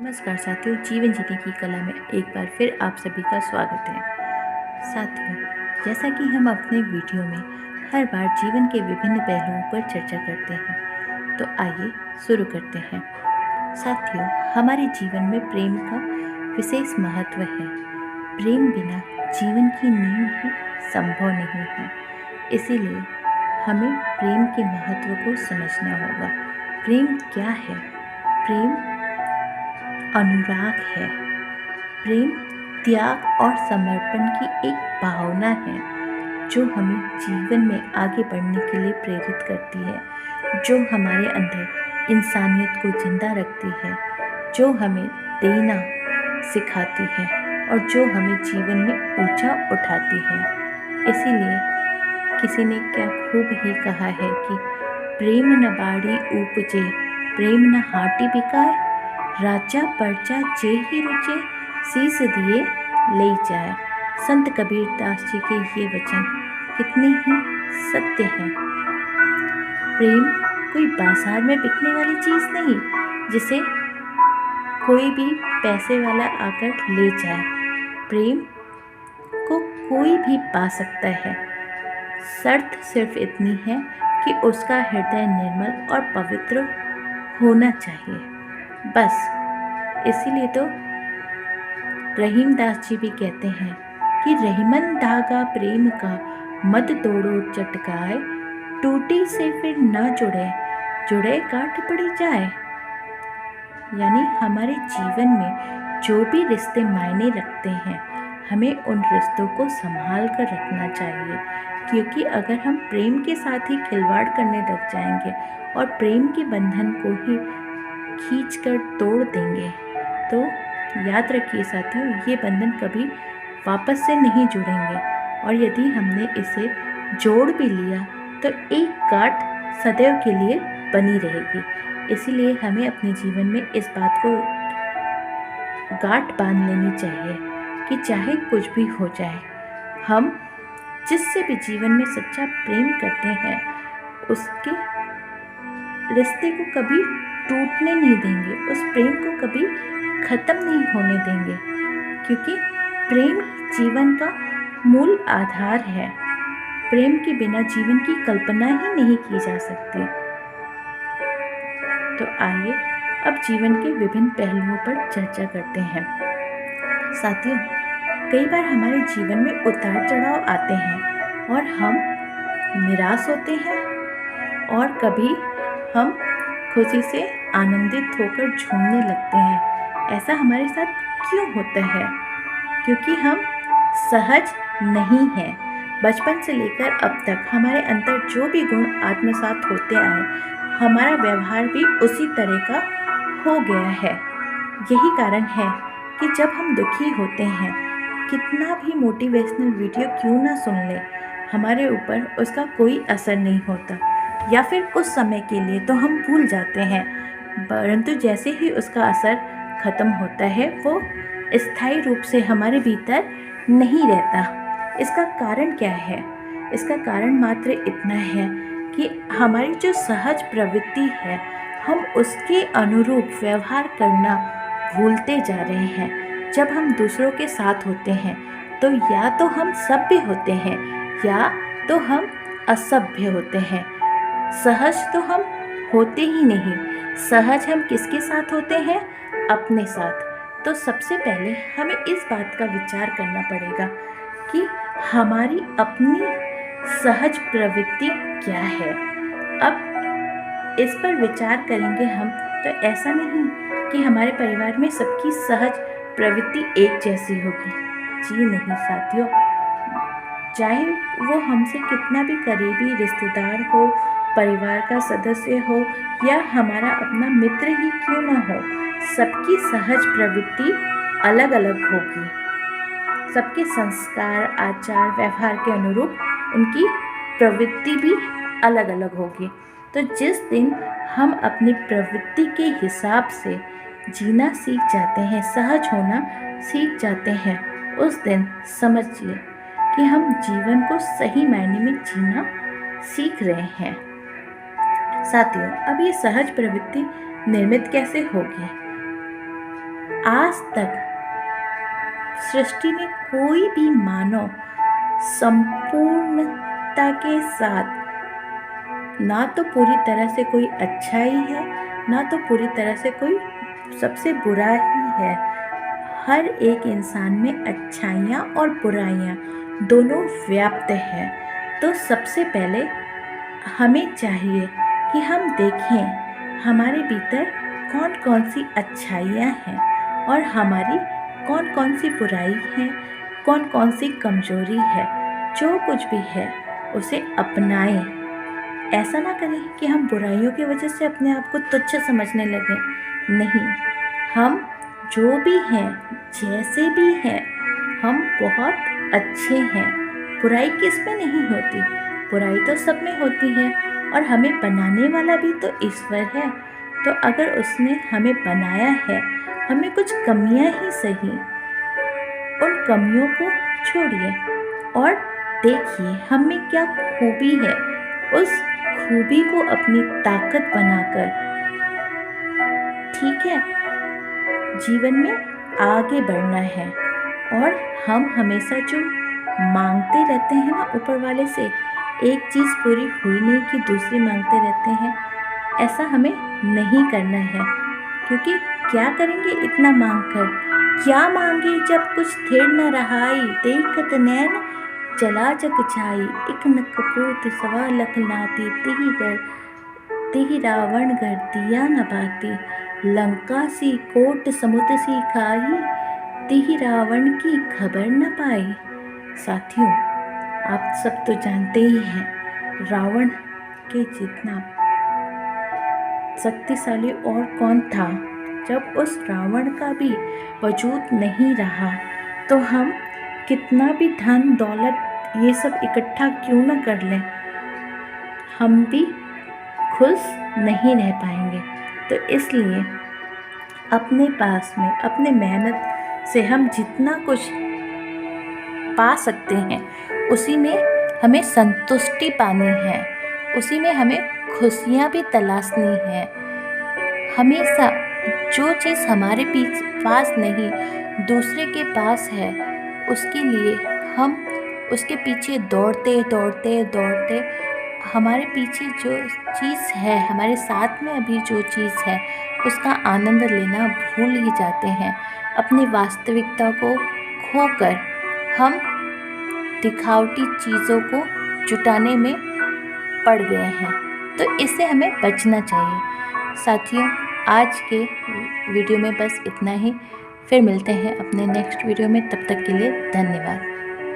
नमस्कार साथियों, जीवन जीने की कला में एक बार फिर आप सभी का स्वागत है। साथियों, जैसा कि हम अपने वीडियो में हर बार जीवन के विभिन्न पहलुओं पर चर्चा करते हैं, तो आइए शुरू करते हैं। साथियों, हमारे जीवन में प्रेम का विशेष महत्व है। प्रेम बिना जीवन की नींव ही संभव नहीं है। इसीलिए हमें प्रेम के महत्व को समझना होगा। प्रेम क्या है? प्रेम अनुराग है। प्रेम त्याग और समर्पण की एक भावना है जो हमें जीवन में आगे बढ़ने के लिए प्रेरित करती है, जो हमारे अंदर इंसानियत को जिंदा रखती है, जो हमें देना सिखाती है और जो हमें जीवन में ऊंचा उठाती है। इसीलिए किसी ने क्या खूब ही कहा है कि प्रेम न बाड़ी उपजे, प्रेम न हाटी बिकाए, राजा परचा जे ही रुचे, शीस दिए ले जाए। संत कबीर दास जी के ये वचन कितने ही सत्य हैं। प्रेम कोई बाजार में बिकने वाली चीज नहीं जिसे कोई भी पैसे वाला आकर ले जाए। प्रेम को कोई भी पा सकता है। शर्त सिर्फ इतनी है कि उसका हृदय निर्मल और पवित्र होना चाहिए, बस। इसीलिए तो रहीम दास जी भी कहते हैं कि रहीमन धागा प्रेम का मत तोड़ो चटकाए, टूटी से फिर ना जुड़े, जुड़े गांठ पड़ी जाए। यानी हमारे जीवन में जो भी रिश्ते मायने रखते हैं, हमें उन रिश्तों को संभाल कर रखना चाहिए, क्योंकि अगर हम प्रेम के साथ ही खिलवाड़ करने लग जाएंगे और प्रेम के बंधन को ही खींचकर तोड़ देंगे, तो याद रखिए साथियों, ये बंधन कभी वापस से नहीं जुड़ेंगे। और यदि हमने इसे जोड़ भी लिया तो एक गांठ सदैव के लिए बनी रहेगी। इसीलिए हमें अपने जीवन में इस बात को गांठ बांध लेनी चाहिए कि चाहे कुछ भी हो जाए, हम जिससे भी जीवन में सच्चा प्रेम करते हैं उसके रिश्ते को कभी टूटने नहीं देंगे, उस प्रेम को कभी खत्म नहीं होने देंगे, क्योंकि प्रेम जीवन का मूल आधार है। प्रेम के बिना जीवन की कल्पना ही नहीं की जा सकती। तो आइए अब जीवन के विभिन्न पहलुओं पर चर्चा करते हैं। साथियों, कई बार हमारे जीवन में उतार चढ़ाव आते हैं और हम निराश होते हैं, और कभी हम खुशी से आनंदित होकर झूमने लगते हैं। ऐसा हमारे साथ क्यों होता है? क्योंकि हम सहज नहीं हैं। बचपन से लेकर अब तक हमारे अंदर जो भी गुण आत्मसात होते आए, हमारा व्यवहार भी उसी तरह का हो गया है। यही कारण है कि जब हम दुखी होते हैं, कितना भी मोटिवेशनल वीडियो क्यों ना सुन ले, हमारे ऊपर उसका कोई असर नहीं होता, या फिर कुछ समय के लिए तो हम भूल जाते हैं, परंतु जैसे ही उसका असर खत्म होता है वो स्थायी रूप से हमारे भीतर नहीं रहता। इसका कारण क्या है? इसका कारण मात्र इतना है कि हमारी जो सहज प्रवृत्ति है, हम उसके अनुरूप व्यवहार करना भूलते जा रहे हैं। जब हम दूसरों के साथ होते हैं तो या तो हम सभ्य होते हैं या तो हम असभ्य होते हैं। सहज तो हम होते ही नहीं। सहज हम किसके साथ होते हैं? अपने साथ। तो सबसे पहले हमें इस बात का विचार करना पड़ेगा कि हमारी अपनी सहज प्रवृत्ति क्या है। अब इस पर विचार करेंगे हम, तो ऐसा नहीं कि हमारे परिवार में सबकी सहज प्रवृत्ति एक जैसी होगी। जी नहीं साथियों, चाहे वो हमसे कितना भी करीबी रिश्तेदार हो, परिवार का सदस्य हो या हमारा अपना मित्र ही क्यों ना हो, सबकी सहज प्रवृत्ति अलग अलग होगी। सबके संस्कार, आचार, व्यवहार के अनुरूप उनकी प्रवृत्ति भी अलग अलग होगी। तो जिस दिन हम अपनी प्रवृत्ति के हिसाब से जीना सीख जाते हैं, सहज होना सीख जाते हैं, उस दिन समझिए कि हम जीवन को सही मायने में जीना सीख रहे हैं। साथियों, अब ये सहज प्रवृत्ति निर्मित कैसे होगी? आज तक सृष्टि में कोई भी मानव संपूर्णता के साथ ना तो पूरी तरह से कोई अच्छा ही है, ना तो पूरी तरह से कोई सबसे बुरा ही है। हर एक इंसान में अच्छाइयाँ और बुराइयाँ दोनों व्याप्त हैं। तो सबसे पहले हमें चाहिए कि हम देखें हमारे भीतर कौन कौन सी अच्छाइयाँ हैं और हमारी कौन कौन सी बुराई है, कौन कौन सी कमजोरी है। जो कुछ भी है उसे अपनाएं। ऐसा ना करें कि हम बुराइयों की वजह से अपने आप को तुच्छ समझने लगें। नहीं, हम जो भी हैं, जैसे भी हैं, हम बहुत अच्छे हैं। बुराई किस में नहीं होती, बुराई तो सब में होती है। और हमें बनाने वाला भी तो ईश्वर है। तो अगर उसने हमें बनाया है, हमें कुछ कमियां ही सही, उन कमियों को छोड़िए और देखिए हम में क्या खूबी है। उस खूबी को अपनी ताकत बनाकर, ठीक है, जीवन में आगे बढ़ना है। और हम हमेशा जो मांगते रहते हैं ना ऊपर वाले से, एक चीज़ पूरी हुई नहीं कि दूसरी मांगते रहते हैं, ऐसा हमें नहीं करना है। क्योंकि क्या करेंगे इतना मांग कर, क्या मांगे जब कुछ थिर न रहाई। देखत नैन चला जग छाई, एक न कपूत सवा लख लाती, तिहि रावण घर दिया न बाती। लंका सी कोट समुद्र सी खाई, तिहि रावण की खबर न पाई। साथियों, आप सब तो जानते ही हैं रावण के जितना शक्तिशाली और कौन था। जब उस रावण का भी वजूद नहीं रहा तो हम कितना भी धन दौलत ये सब इकट्ठा क्यों न कर लें, हम भी खुश नहीं रह पाएंगे। तो इसलिए अपने पास में अपने मेहनत से हम जितना कुछ पा सकते हैं उसी में हमें संतुष्टि पानी है, उसी में हमें खुशियाँ भी तलाशनी है। हमेशा जो चीज़ हमारे पास नहीं दूसरे के पास है, उसके लिए हम उसके पीछे दौड़ते दौड़ते दौड़ते हमारे पीछे जो चीज़ है, हमारे साथ में अभी जो चीज़ है उसका आनंद लेना भूल ही जाते हैं। अपनी वास्तविकता को खोकर हम दिखावटी चीज़ों को जुटाने में पड़ गए हैं। तो इससे हमें बचना चाहिए। साथियों, आज के वीडियो में बस इतना ही। फिर मिलते हैं अपने नेक्स्ट वीडियो में। तब तक के लिए धन्यवाद।